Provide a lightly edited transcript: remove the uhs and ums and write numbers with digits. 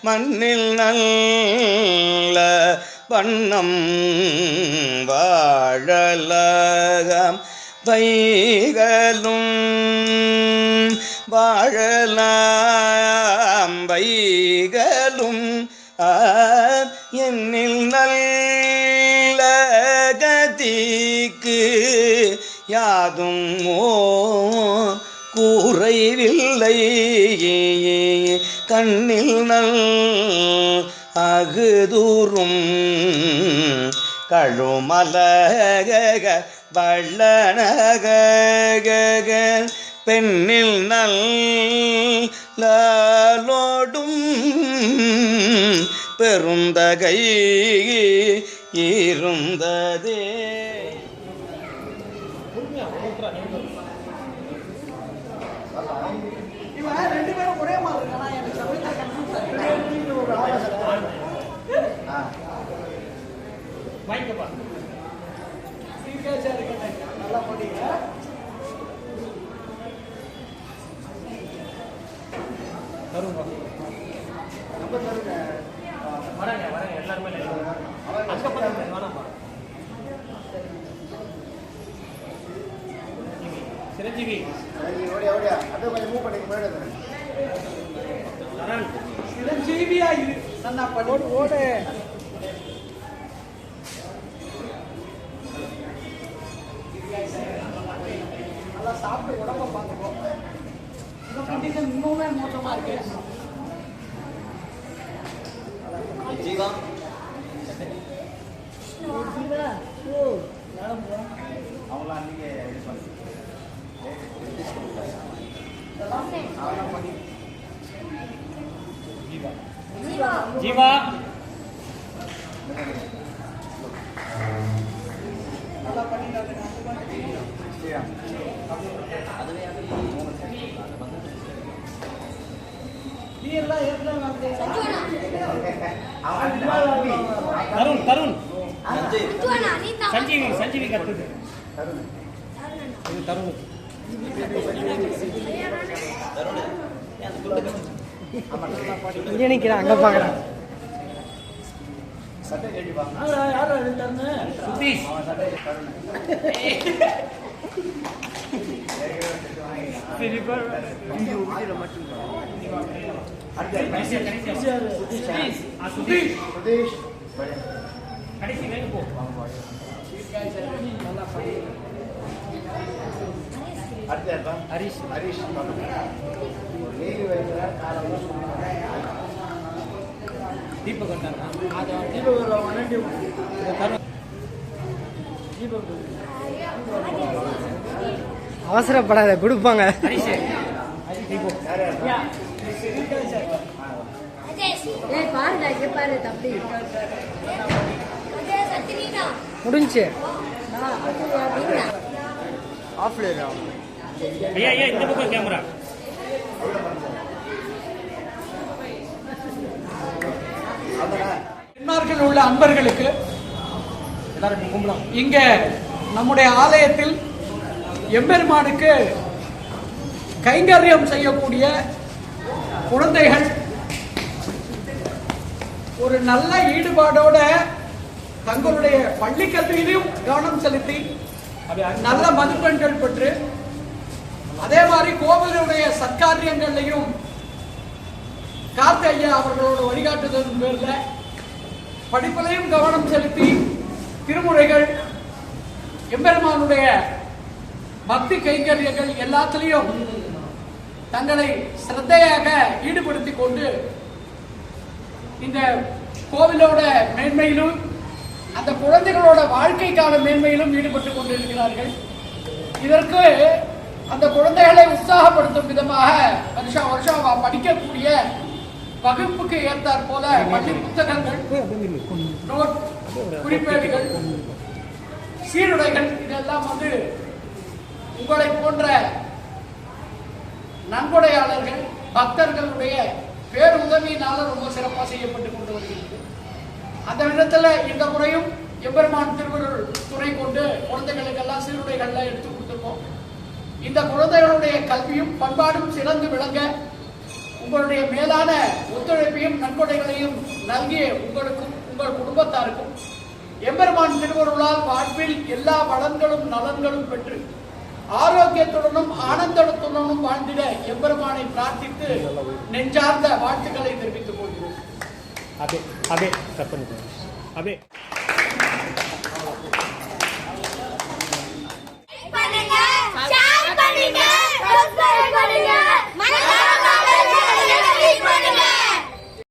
மண்ணில் நல்ல வண்ணம் வாழலாம் வைகளும் வாழலாம் வைகளும் என்னில் நல்ல கதிக்கு யாதும் கூறைவில்லை கண்ணில் நல் அகுதூரும் கழுமலக வள்ளனக பெண்ணில் நல்லோடும் பெருந்தகை இருந்ததே. ரெண்டு பேரும் ஒரே மாதிரி நல்லா போட்டீங்க. வராங்க எல்லாருமே சிரஞ்சீவி சிரஞ்சீவியா இது நல்லா பண்ணி ஓடு. நல்லா சாப்பிட்டு உடம்ப பார்த்துக்கோ. இன்னுமே மோசமா இருக்கு. ஜீவா அவங்கள அன்னைக்கு இது பண்ணி ஜீவா நல்லா பண்ணி தருண் தருண் சஞ்சீவி கத்துது தருண் இங்கே நிற்கிறேன் அங்கே பார்க்குறேன். சுதீஷ் கடைசி வேலை போ. ஹரிஷ் தீபக் அவசரப்படாத கொடுப்பாங்க. முடிஞ்சு ஐயா இந்த பக்கம் கேமரா. தென்னார்களில் உள்ள அன்பர்களுக்கு இங்க நம்முடைய ஆலயத்தில் எம்பெருமானுக்கு கைங்கரியம் செய்யக்கூடிய குழந்தைகள் ஒரு நல்ல ஈடுபாடோட தங்களுடைய பள்ளி கல்வியிலும் கவனம் செலுத்தி நல்ல மதிப்பெண்கள் பெற்று அதே மாதிரி கோவிலுடைய சத்காரியங்களையும் கார்த்தி ஐயா அவர்களோட வழிகாட்டுதலின் பேர்ல படிப்பிலையும் கவனம் செலுத்தி திருமுறைகள் எம்பெருமானுடைய பக்தி கைங்கரியங்கள் எல்லாத்திலையும் தங்களை சிரத்தையாக ஈடுபடுத்திக் கொண்டு இந்த கோவிலோட மேன்மையிலும் அந்த குழந்தைகளோட வாழ்க்கைக்கான மேன்மையிலும் ஈடுபட்டு கொண்டிருக்கிறார்கள். இதற்கு அந்த குழந்தைகளை உற்சாகப்படுத்தும் விதமாக வருஷம் வருஷம் படிக்கக்கூடிய வகுப்புக்கு ஏற்றாற் போல பள்ளி புத்தகங்கள், நோட், குறிப்பேடுகள், சீருடைகள் இதெல்லாம் உங்களை போன்ற நன்கொடையாளர்கள் பக்தர்களுடைய பேருதவியினால ரொம்ப சிறப்பாக செய்யப்பட்டு கொண்டு வருகிறது. அந்த விதத்துல இந்த முறையும் எம்பெருமான் திருவருள் துணை கொண்டு குழந்தைகளுக்கெல்லாம் சீருடைகள்லாம் எடுத்து கொடுத்துருக்கோம். இந்த குழந்தைகளுடைய கல்வியும் பண்பாடும் சிறந்து விளங்க உங்களுடைய மேலான ஒத்துழைப்பையும் நன்கொடைகளையும் நல்கிய உங்களுக்கும் உங்கள் குடும்பத்தாருக்கும் எம்பெருமான் திருவருளால் வாழ்வில் எல்லா வளங்களும் நலன்களும் பெற்று ஆரோக்கியத்துடனும் ஆனந்தத்துடனும் வாழ்ந்திட எம்பெருமானை பிரார்த்தித்து நெஞ்சார்ந்த வாழ்த்துக்களை தெரிவித்துக் கொள்கிறோம். அபே அபே கற்பனை அபே